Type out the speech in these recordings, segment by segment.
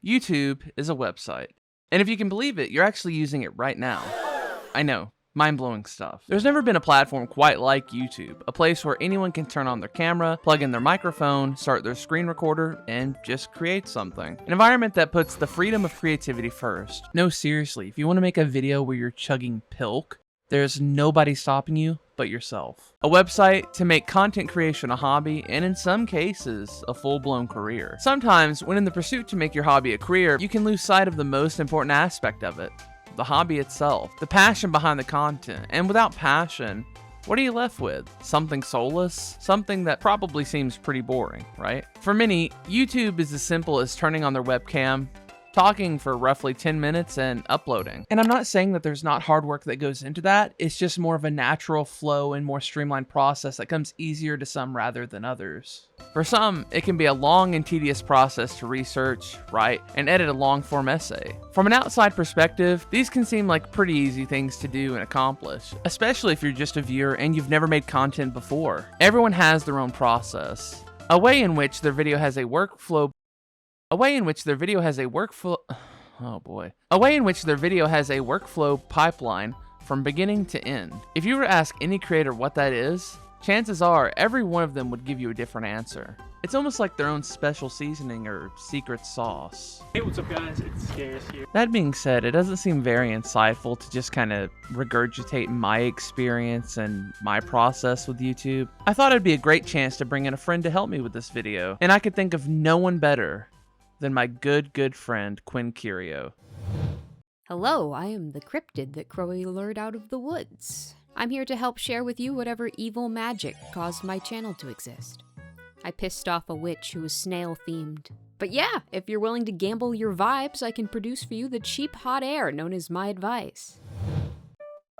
YouTube is a website. And if you can believe it, you're actually using it right now. I know, mind-blowing stuff. There's never been a platform quite like YouTube, a place where anyone can turn on their camera, plug in their microphone, start their screen recorder, and just create something. An environment that puts the freedom of creativity first. No, seriously, if you want to make a video where you're chugging pilk, there's nobody stopping you but yourself. A website to make content creation a hobby, and in some cases, a full-blown career. Sometimes, when in the pursuit to make your hobby a career, you can lose sight of the most important aspect of it. The hobby itself, the passion behind the content, and without passion, what are you left with? Something soulless? Something that probably seems pretty boring, right? For many, YouTube is as simple as turning on their webcam, talking for roughly 10 minutes, and uploading. And I'm not saying that there's not hard work that goes into that, it's just more of a natural flow and more streamlined process that comes easier to some rather than others. For some, it can be a long and tedious process to research, write, and edit a long-form essay. From an outside perspective, these can seem like pretty easy things to do and accomplish, especially if you're just a viewer and you've never made content before. Everyone has their own process, a way in which their video has a workflow pipeline from beginning to end. If you were to ask any creator what that is, chances are every one of them would give you a different answer. It's almost like their own special seasoning or secret sauce. Hey, what's up guys? It's Scares here. That being said, it doesn't seem very insightful to just kind of regurgitate my experience and my process with YouTube. I thought it'd be a great chance to bring in a friend to help me with this video, and I could think of no one better than my good friend, QuinnCurio. Hello, I am the cryptid that Croey lured out of the woods. I'm here to help share with you whatever evil magic caused my channel to exist. I pissed off a witch who was snail-themed. But yeah, if you're willing to gamble your vibes, I can produce for you the cheap hot air known as my advice.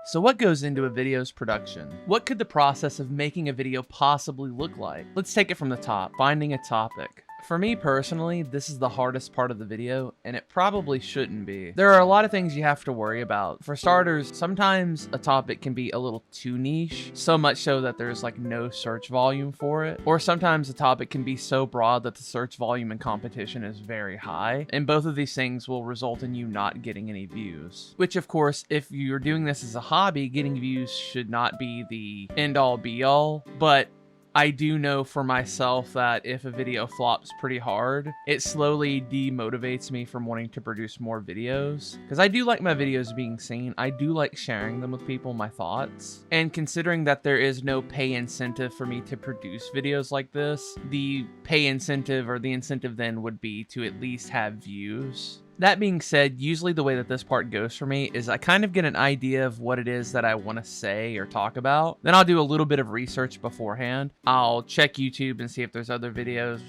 So what goes into a video's production? What could the process of making a video possibly look like? Let's take it from the top, finding a topic. For me personally, this is the hardest part of the video, and it probably shouldn't be. There are a lot of things you have to worry about. For starters, sometimes a topic can be a little too niche, so much so that there's like no search volume for it. Or sometimes a topic can be so broad that the search volume and competition is very high, and both of these things will result in you not getting any views. Which of course, if you're doing this as a hobby, getting views should not be the end-all be-all, but I do know for myself that if a video flops pretty hard, it slowly demotivates me from wanting to produce more videos. Because I do like my videos being seen. I do like sharing them with people, my thoughts. And considering that there is no pay incentive for me to produce videos like this, the pay incentive or the incentive then would be to at least have views. That being said, usually the way that this part goes for me is I kind of get an idea of what it is that I want to say or talk about. Then I'll do a little bit of research beforehand. I'll check YouTube and see if there's other videos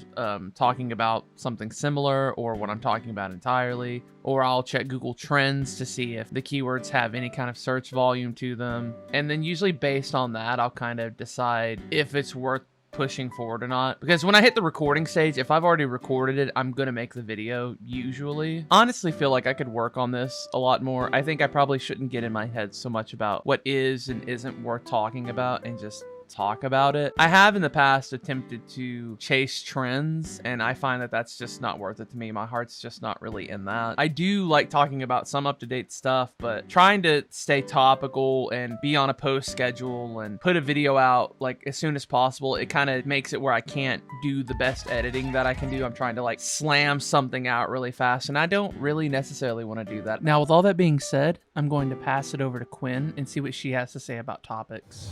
talking about something similar or what I'm talking about entirely. Or I'll check Google Trends to see if the keywords have any kind of search volume to them. And then usually based on that, I'll kind of decide if it's worth pushing forward or not, because when I hit the recording stage, if I've already recorded it, I'm gonna make the video usually. Honestly feel like I could work on this a lot more. I think I probably shouldn't get in my head so much about what is and isn't worth talking about and just talk about it. I have in the past attempted to chase trends, and I find that that's just not worth it to me. My heart's just not really in that. I do like talking about some up-to-date stuff, but trying to stay topical and be on a post schedule and put a video out like as soon as possible, it kind of makes it where I can't do the best editing that I can do. I'm trying to like slam something out really fast, and I don't really necessarily want to do that. Now, with all that being said, I'm going to pass it over to Quinn and see what she has to say about topics.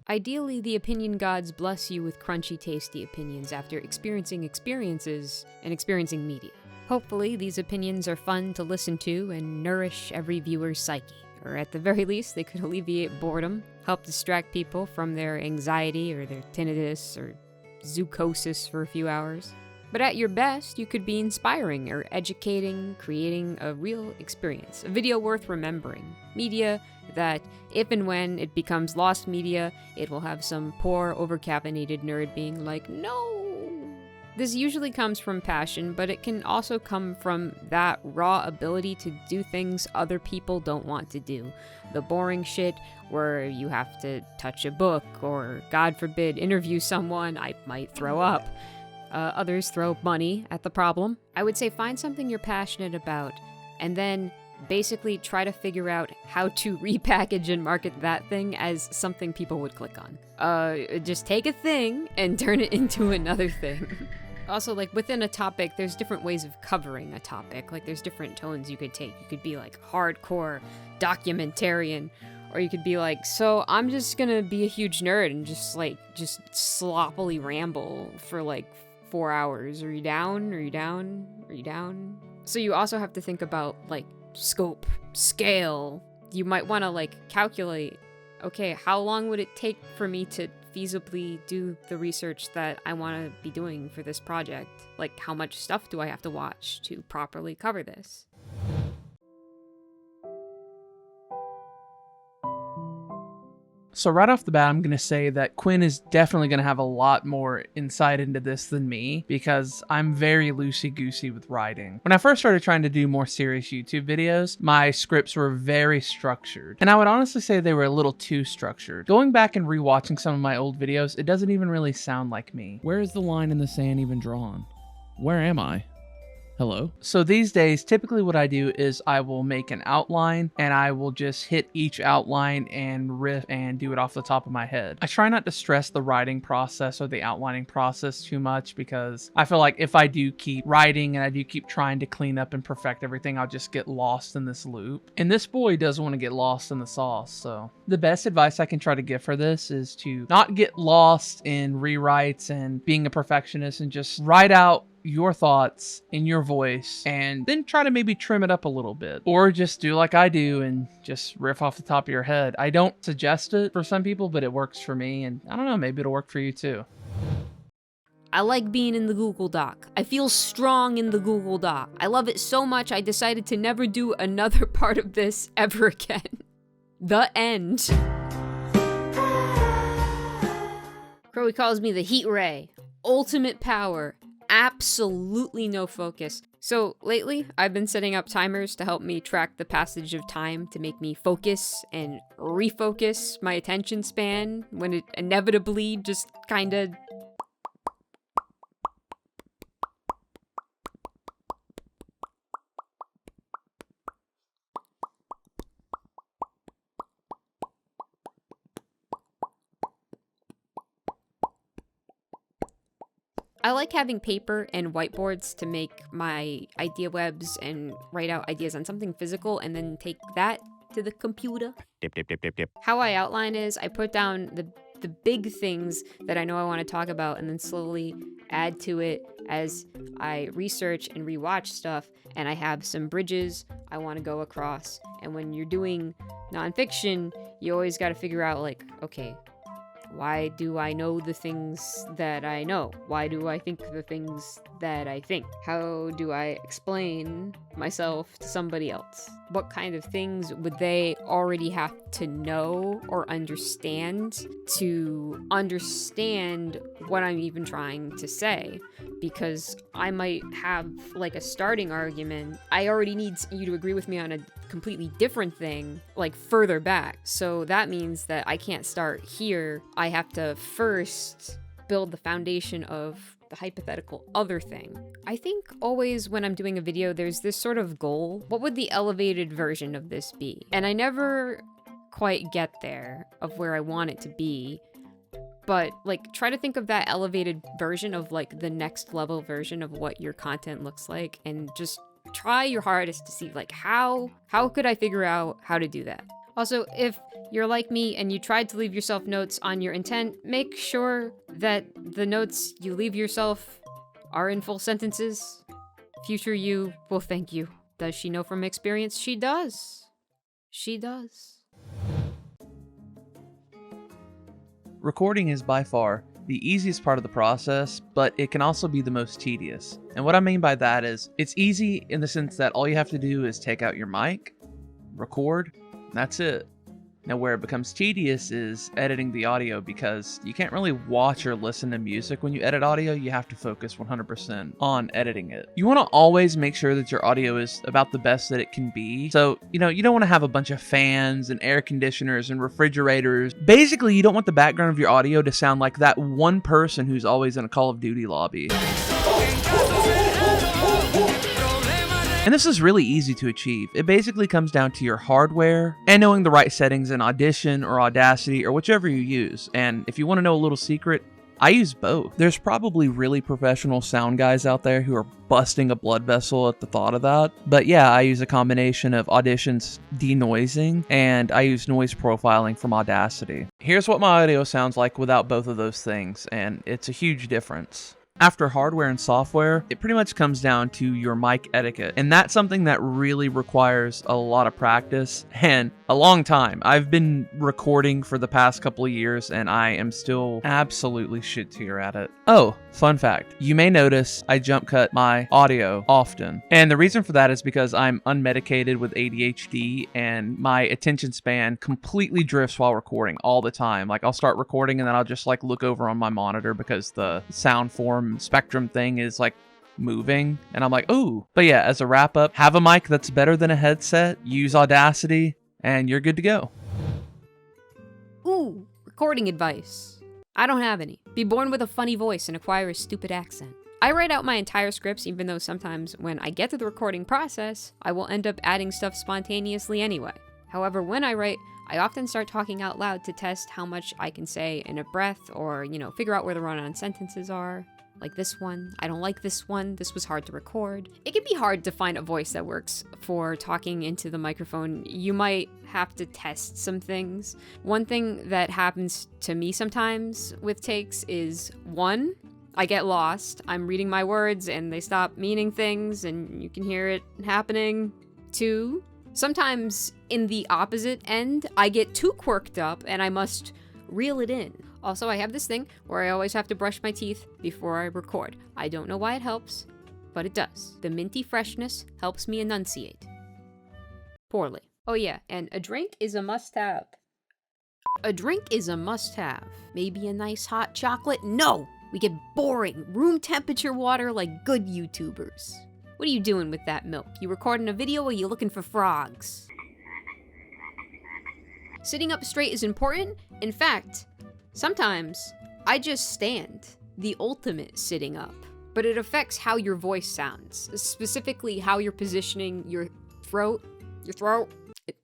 Ideally, the opinion gods bless you with crunchy, tasty opinions after experiencing experiences and experiencing media. Hopefully, these opinions are fun to listen to and nourish every viewer's psyche. Or at the very least, they could alleviate boredom, help distract people from their anxiety or their tinnitus or zoochosis for a few hours. But at your best, you could be inspiring or educating, creating a real experience, a video worth remembering. Media that, if and when it becomes lost media, it will have some poor, overcaffeinated nerd being like, no! This usually comes from passion, but it can also come from that raw ability to do things other people don't want to do. The boring shit where you have to touch a book or, God forbid, interview someone, I might throw up. Others throw money at the problem. I would say find something you're passionate about, and then basically try to figure out how to repackage and market that thing as something people would click on. Just take a thing and turn it into another thing. Also, like, within a topic, there's different ways of covering a topic. Like, there's different tones you could take. You could be, like, hardcore, documentarian, or you could be like, so I'm just gonna be a huge nerd and just sloppily ramble for, like, 4 hours. Are you down? Are you down? Are you down? So you also have to think about, like, scope, scale. You might want to, like, calculate, okay, how long would it take for me to feasibly do the research that I want to be doing for this project? Like, how much stuff do I have to watch to properly cover this? So right off the bat, I'm going to say that Quinn is definitely going to have a lot more insight into this than me, because I'm very loosey-goosey with writing. When I first started trying to do more serious YouTube videos, my scripts were very structured, and I would honestly say they were a little too structured. Going back and rewatching some of my old videos, it doesn't even really sound like me. Where is the line in the sand even drawn? Where am I? Hello? So these days, typically what I do is I will make an outline and I will just hit each outline and riff and do it off the top of my head. I try not to stress the writing process or the outlining process too much, because I feel like if I do keep writing and I do keep trying to clean up and perfect everything, I'll just get lost in this loop. And this boy doesn't want to get lost in the sauce, so the best advice I can try to give for this is to not get lost in rewrites and being a perfectionist, and just write out your thoughts in your voice and then try to maybe trim it up a little bit, or just do like I do and just riff off the top of your head. I don't suggest it for some people, but it works for me, and I don't know, maybe it'll work for you too. I like being in the Google Doc. I feel strong in the Google Doc. I love it so much I decided to never do another part of this ever again. The end. Croey calls me the heat ray. Ultimate power. Absolutely no focus. So lately, I've been setting up timers to help me track the passage of time, to make me focus and refocus my attention span when it inevitably just kinda... I like having paper and whiteboards to make my idea webs and write out ideas on something physical and then take that to the computer. Dip. How I outline is I put down the big things that I know I want to talk about and then slowly add to it as I research and rewatch stuff, and I have some bridges I want to go across. And when you're doing nonfiction, you always got to figure out, like, okay, why do I know the things that I know? Why do I think the things that I think? How do I explain myself to somebody else? What kind of things would they already have to know or understand to understand what I'm even trying to say? Because I might have, like, a starting argument. I already need you to agree with me on a completely different thing, like, further back. So that means that I can't start here. I have to first build the foundation of the hypothetical other thing. I think always when I'm doing a video, there's this sort of goal. What would the elevated version of this be? And I never quite get there of where I want it to be. But, like, try to think of that elevated version of, like, the next level version of what your content looks like, and just try your hardest to see, like, how could I figure out how to do that? Also, if you're like me and you tried to leave yourself notes on your intent, make sure that the notes you leave yourself are in full sentences. Future you will thank you. Does she know from experience? She does. She does. Recording is by far the easiest part of the process, but it can also be the most tedious. And what I mean by that is, it's easy in the sense that all you have to do is take out your mic, record, and that's it. Now, where it becomes tedious is editing the audio, because you can't really watch or listen to music when you edit audio. You have to focus 100% on editing it. You want to always make sure that your audio is about the best that it can be. So, you don't want to have a bunch of fans and air conditioners and refrigerators. Basically, you don't want the background of your audio to sound like that one person who's always in a Call of Duty lobby. And this is really easy to achieve. It basically comes down to your hardware and knowing the right settings in Audition or Audacity or whichever you use. And if you want to know a little secret, I use both. There's probably really professional sound guys out there who are busting a blood vessel at the thought of that. But yeah, I use a combination of Audition's denoising and I use noise profiling from Audacity. Here's what my audio sounds like without both of those things, and it's a huge difference. After hardware and software, it pretty much comes down to your mic etiquette. And that's something that really requires a lot of practice and a long time. I've been recording for the past couple of years and I am still absolutely shit tier at it. Oh, fun fact. You may notice I jump cut my audio often. And the reason for that is because I'm unmedicated with ADHD and my attention span completely drifts while recording all the time. Like I'll start recording and then I'll just like look over on my monitor because the sound form spectrum thing is like moving and I'm like, ooh. But yeah, as a wrap up, have a mic that's better than a headset, use Audacity, and you're good to go. Ooh, recording advice. I don't have any. Be born with a funny voice and acquire a stupid accent. I write out my entire scripts, even though sometimes when I get to the recording process, I will end up adding stuff spontaneously anyway. However, when I write, I often start talking out loud to test how much I can say in a breath or, figure out where the run-on sentences are. Like this one, I don't like this one, this was hard to record. It can be hard to find a voice that works for talking into the microphone. You might have to test some things. One thing that happens to me sometimes with takes is 1, I get lost. I'm reading my words and they stop meaning things and you can hear it happening. 2, sometimes in the opposite end, I get too quirked up and I must reel it in. Also, I have this thing where I always have to brush my teeth before I record. I don't know why it helps, but it does. The minty freshness helps me enunciate. Poorly. Oh yeah, and a drink is a must-have. A drink is a must-have. Maybe a nice hot chocolate? No! We get boring, room temperature water like good YouTubers. What are you doing with that milk? You recording a video or you looking for frogs? Sitting up straight is important. In fact, sometimes I just stand, the ultimate sitting up, but it affects how your voice sounds, specifically how you're positioning your throat.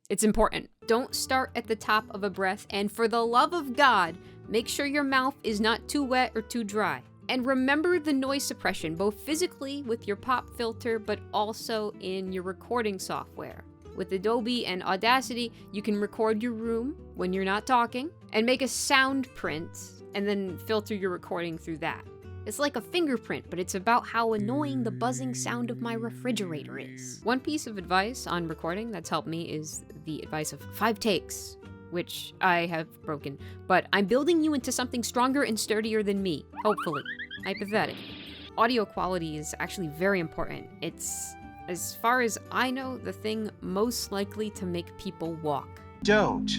It's important. Don't start at the top of a breath, and for the love of God, make sure your mouth is not too wet or too dry. And remember the noise suppression, both physically with your pop filter, but also in your recording software. With Adobe and Audacity, you can record your room when you're not talking and make a sound print and then filter your recording through that. It's like a fingerprint, but it's about how annoying the buzzing sound of my refrigerator is. One piece of advice on recording that's helped me is the advice of 5 takes, which I have broken, but I'm building you into something stronger and sturdier than me, hopefully. Hypothetically. Audio quality is actually very important. It's, as far as I know, the thing most likely to make people walk. Don't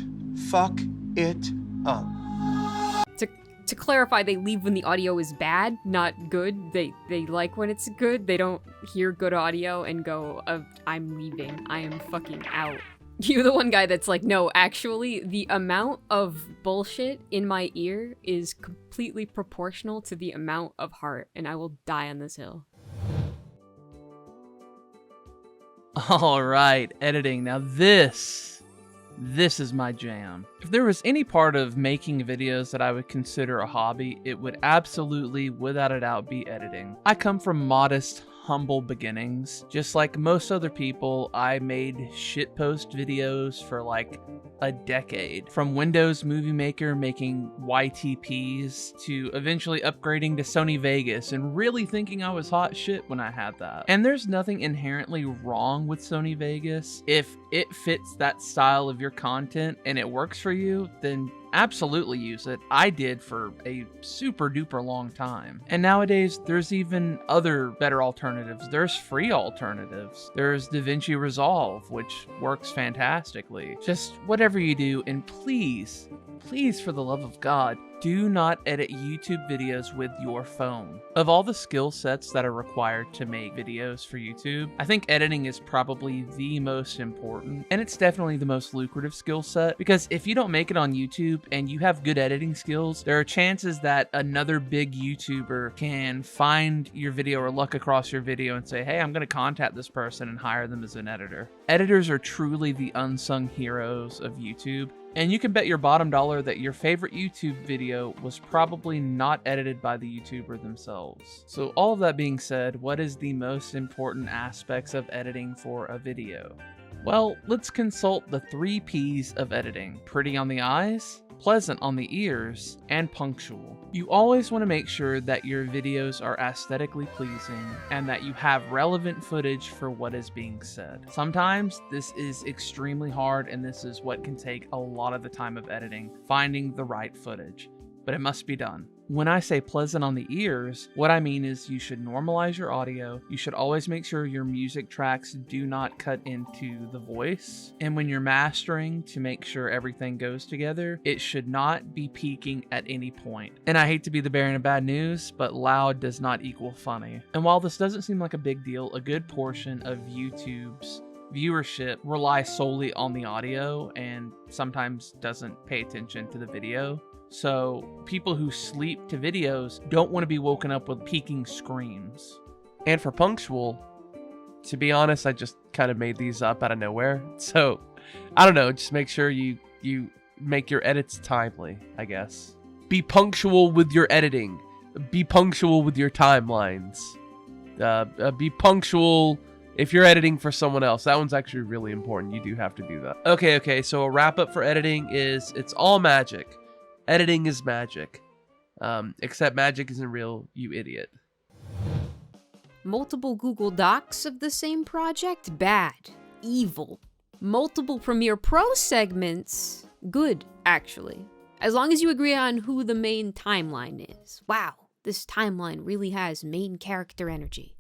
fuck it up. To clarify, they leave when the audio is bad, not good. They like when it's good. They don't hear good audio and go, I'm leaving. I am fucking out. You're the one guy that's like, no, actually, the amount of bullshit in my ear is completely proportional to the amount of heart, and I will die on this hill. All right, editing. Now this is my jam. If there was any part of making videos that I would consider a hobby, it would absolutely, without a doubt, be editing. I come from modest, humble beginnings. Just like most other people, I made shitpost videos for like a decade. From Windows Movie Maker making YTPs to eventually upgrading to Sony Vegas and really thinking I was hot shit when I had that. And there's nothing inherently wrong with Sony Vegas. If it fits that style of your content and it works for you, then absolutely use it. I did for a super duper long time. And nowadays, there's even other better alternatives. There's free alternatives. There's DaVinci Resolve, which works fantastically. Just whatever you do, and please, for the love of God, do not edit YouTube videos with your phone. Of all the skill sets that are required to make videos for YouTube, I think editing is probably the most important, and it's definitely the most lucrative skill set, because if you don't make it on YouTube and you have good editing skills, there are chances that another big YouTuber can find your video or look across your video and say, hey, I'm gonna contact this person and hire them as an editor. Editors are truly the unsung heroes of YouTube. And you can bet your bottom dollar that your favorite YouTube video was probably not edited by the YouTuber themselves. So all of that being said, what is the most important aspects of editing for a video? Well, let's consult the 3 P's of editing: pretty on the eyes, pleasant on the ears, and punctual. You always want to make sure that your videos are aesthetically pleasing and that you have relevant footage for what is being said. Sometimes this is extremely hard, and this is what can take a lot of the time of editing, finding the right footage, but it must be done. When I say pleasant on the ears, what I mean is you should normalize your audio. You should always make sure your music tracks do not cut into the voice. And when you're mastering, to make sure everything goes together, it should not be peaking at any point. And I hate to be the bearer of bad news, but loud does not equal funny. And while this doesn't seem like a big deal, a good portion of YouTube's viewership relies solely on the audio and sometimes doesn't pay attention to the video. So people who sleep to videos don't want to be woken up with peaking screams. And for punctual, to be honest, I just kind of made these up out of nowhere. So, I don't know, just make sure you make your edits timely, I guess. Be punctual with your editing. Be punctual with your timelines. Be punctual if you're editing for someone else. That one's actually really important. You do have to do that. Okay, so a wrap up for editing is it's all magic. Editing is magic. Except magic isn't real, you idiot. Multiple Google Docs of the same project? Bad. Evil. Multiple Premiere Pro segments? Good, actually. As long as you agree on who the main timeline is. Wow, this timeline really has main character energy.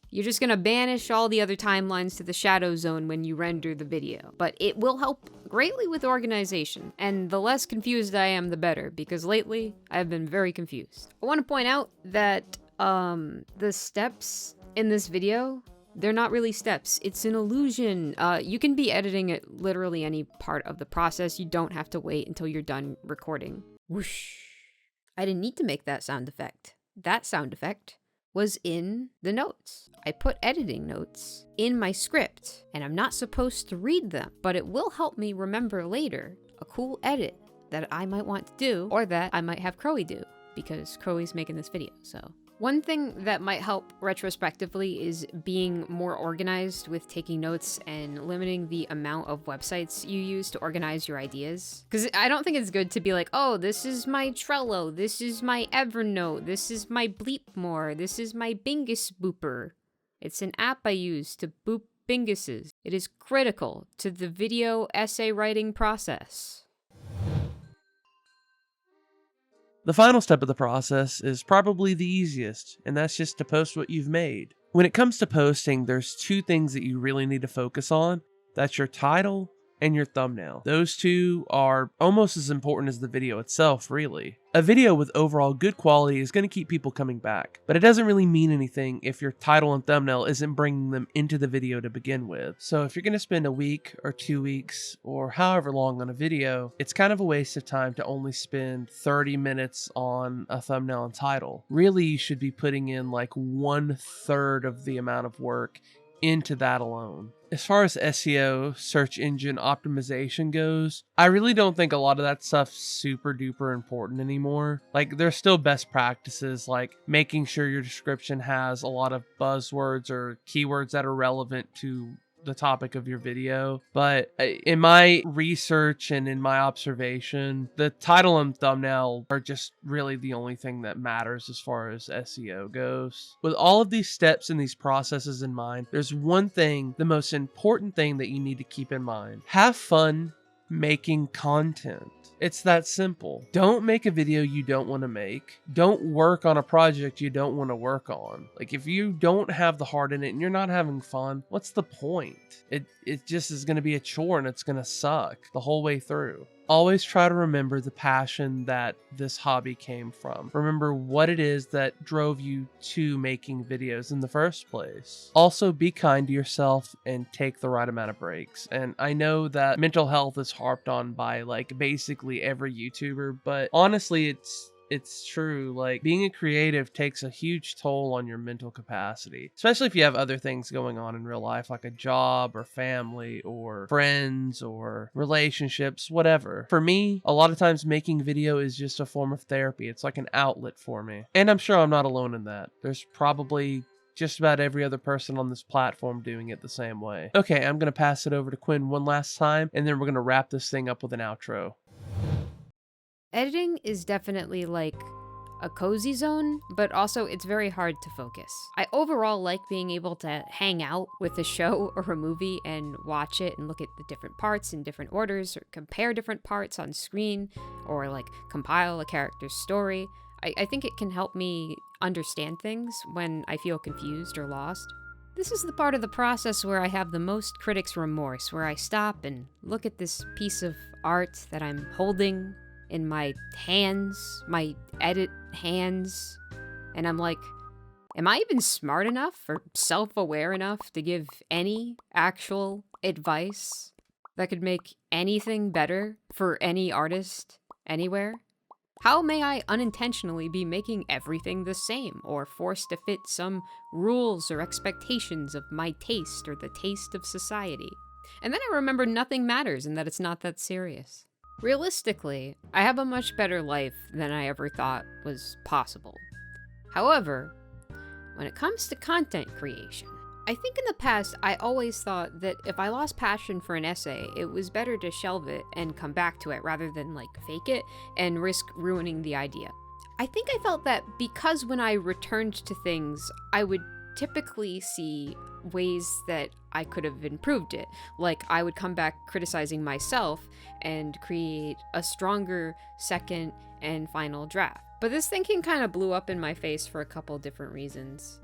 You're just gonna banish all the other timelines to the shadow zone when you render the video, but it will help greatly with organization, and the less confused I am, the better, because lately, I've been very confused. I want to point out that, the steps in this video, they're not really steps. It's an illusion. You can be editing at literally any part of the process. You don't have to wait until you're done recording. Whoosh. I didn't need to make that sound effect. That sound effect was in the notes. I put editing notes in my script, and I'm not supposed to read them, but it will help me remember later a cool edit that I might want to do, or that I might have Croey do, because Croey's making this video, so. One thing that might help retrospectively is being more organized with taking notes and limiting the amount of websites you use to organize your ideas. Because I don't think it's good to be like, oh, this is my Trello, this is my Evernote, this is my Bleepmore, this is my Bingus Booper. It's an app I use to boop binguses. It is critical to the video essay writing process. The final step of the process is probably the easiest, and that's just to post what you've made. When it comes to posting, there's 2 things that you really need to focus on. That's your title and your thumbnail. Those 2 are almost as important as the video itself, really. A video with overall good quality is going to keep people coming back, but it doesn't really mean anything if your title and thumbnail isn't bringing them into the video to begin with. So if you're going to spend a week or 2 weeks or however long on a video, it's kind of a waste of time to only spend 30 minutes on a thumbnail and title. Really, you should be putting in like 1/3 of the amount of work into that alone. As far as SEO, search engine optimization goes, I really don't think a lot of that stuff's super duper important anymore. Like, there's still best practices like making sure your description has a lot of buzzwords or keywords that are relevant to the topic of your video. But in my research and in my observation, the title and thumbnail are just really the only thing that matters as far as SEO goes. With all of these steps and these processes in mind, there's one thing, the most important thing that you need to keep in mind. Have fun making content. It's that simple. Don't make a video you don't want to make. Don't work on a project you don't want to work on. Like, if you don't have the heart in it and you're not having fun, what's the point? It just is going to be a chore and it's going to suck the whole way through. Always try to remember the passion that this hobby came from. Remember what it is that drove you to making videos in the first place. Also, be kind to yourself and take the right amount of breaks. And I know that mental health is harped on by like basically every YouTuber, but honestly, it's true. Like, being a creative takes a huge toll on your mental capacity, especially if you have other things going on in real life, like a job or family or friends or relationships, whatever. For me, a lot of times making video is just a form of therapy. It's like an outlet for me. And I'm sure I'm not alone in that. There's probably just about every other person on this platform doing it the same way. Okay, I'm going to pass it over to Quinn one last time, and then we're going to wrap this thing up with an outro. Editing is definitely like a cozy zone, but also it's very hard to focus. I overall like being able to hang out with a show or a movie and watch it and look at the different parts in different orders, or compare different parts on screen, or like compile a character's story. I think it can help me understand things when I feel confused or lost. This is the part of the process where I have the most critic's remorse, where I stop and look at this piece of art that I'm holding in my hands, my edit hands, and I'm like, am I even smart enough or self-aware enough to give any actual advice that could make anything better for any artist anywhere? How may I unintentionally be making everything the same, or forced to fit some rules or expectations of my taste or the taste of society? And then I remember nothing matters and that it's not that serious. Realistically, I have a much better life than I ever thought was possible. However, when it comes to content creation, I think in the past I always thought that if I lost passion for an essay, it was better to shelve it and come back to it rather than like fake it and risk ruining the idea. I think I felt that because when I returned to things, I would typically see ways that I could have improved it. Like, I would come back criticizing myself and create a stronger second and final draft. But this thinking kind of blew up in my face for a couple different reasons.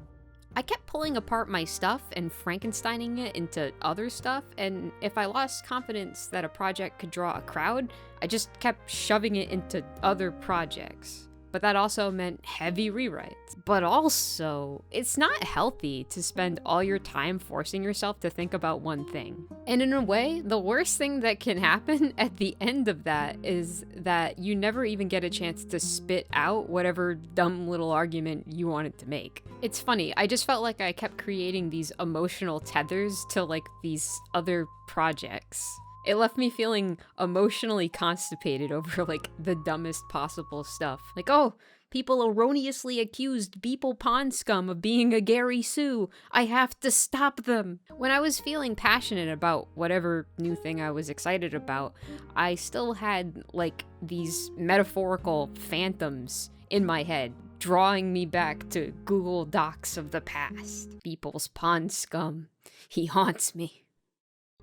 I kept pulling apart my stuff and Frankensteining it into other stuff, and if I lost confidence that a project could draw a crowd, I just kept shoving it into other projects. But that also meant heavy rewrites. But also, it's not healthy to spend all your time forcing yourself to think about one thing. And in a way, the worst thing that can happen at the end of that is that you never even get a chance to spit out whatever dumb little argument you wanted to make. It's funny, I just felt like I kept creating these emotional tethers to like these other projects. It left me feeling emotionally constipated over like the dumbest possible stuff. Like, oh, people erroneously accused Beeple Pond Scum of being a Gary Sue. I have to stop them. When I was feeling passionate about whatever new thing I was excited about, I still had like these metaphorical phantoms in my head, drawing me back to Google Docs of the past. Beeple's Pond Scum. He haunts me.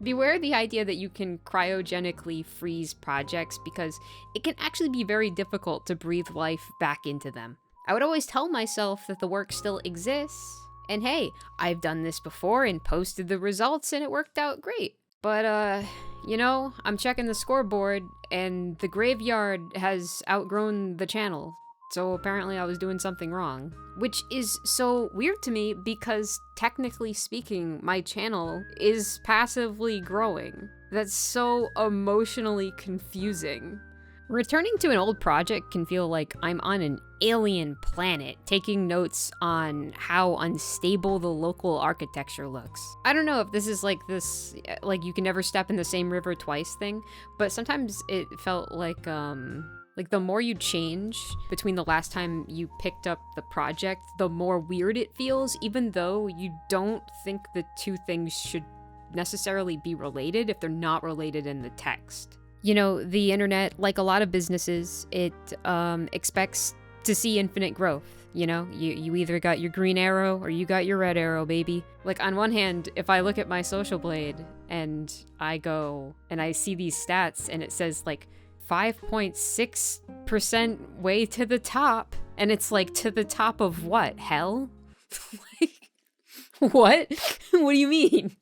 Beware the idea that you can cryogenically freeze projects, because it can actually be very difficult to breathe life back into them. I would always tell myself that the work still exists, and hey, I've done this before and posted the results and it worked out great. But you know, I'm checking the scoreboard and the graveyard has outgrown the channel. So apparently I was doing something wrong. Which is so weird to me because technically speaking, my channel is passively growing. That's so emotionally confusing. Returning to an old project can feel like I'm on an alien planet, taking notes on how unstable the local architecture looks. I don't know if this is like this, like you can never step in the same river twice thing, but sometimes it felt like the more you change between the last time you picked up the project, the more weird it feels, even though you don't think the two things should necessarily be related if they're not related in the text. You know, the internet, like a lot of businesses, it expects to see infinite growth. You know, you either got your green arrow or you got your red arrow, baby. Like, on one hand, if I look at my social blade and I go and I see these stats and it says like 5.6% way to the top, and it's like, to the top of what? Hell? Like, what? What do you mean?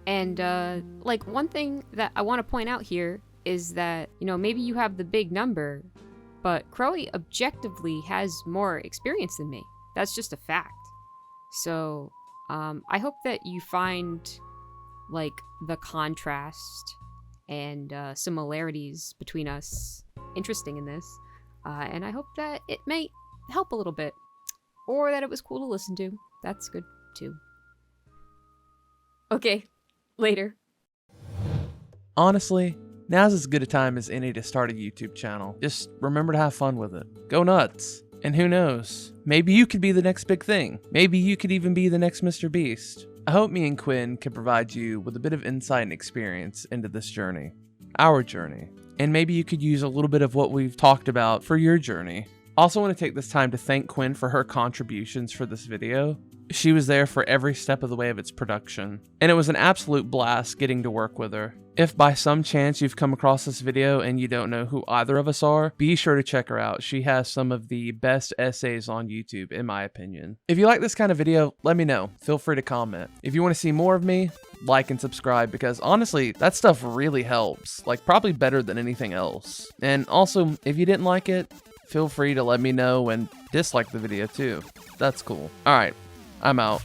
And like, one thing that I want to point out here is that, you know, maybe you have the big number, but Croey objectively has more experience than me. That's just a fact. So I hope that you find like the contrast and similarities between us interesting in this. And I hope that it may help a little bit, or that it was cool to listen to. That's good too. Okay, later. Honestly, now's as good a time as any to start a YouTube channel. Just remember to have fun with it. Go nuts. And who knows, maybe you could be the next big thing. Maybe you could even be the next Mr. Beast. I hope me and Quinn can provide you with a bit of insight and experience into this journey, our journey. And maybe you could use a little bit of what we've talked about for your journey. Also want to take this time to thank Quinn for her contributions for this video. She was there for every step of the way of its production, and it was an absolute blast getting to work with her. If by some chance you've come across this video and you don't know who either of us are, be sure to check her out. She has some of the best essays on YouTube, in my opinion. If you like this kind of video, let me know. Feel free to comment. If you want to see more of me, like and subscribe, because honestly, that stuff really helps. Like, probably better than anything else. And also, if you didn't like it, feel free to let me know and dislike the video too. That's cool. Alright, I'm out.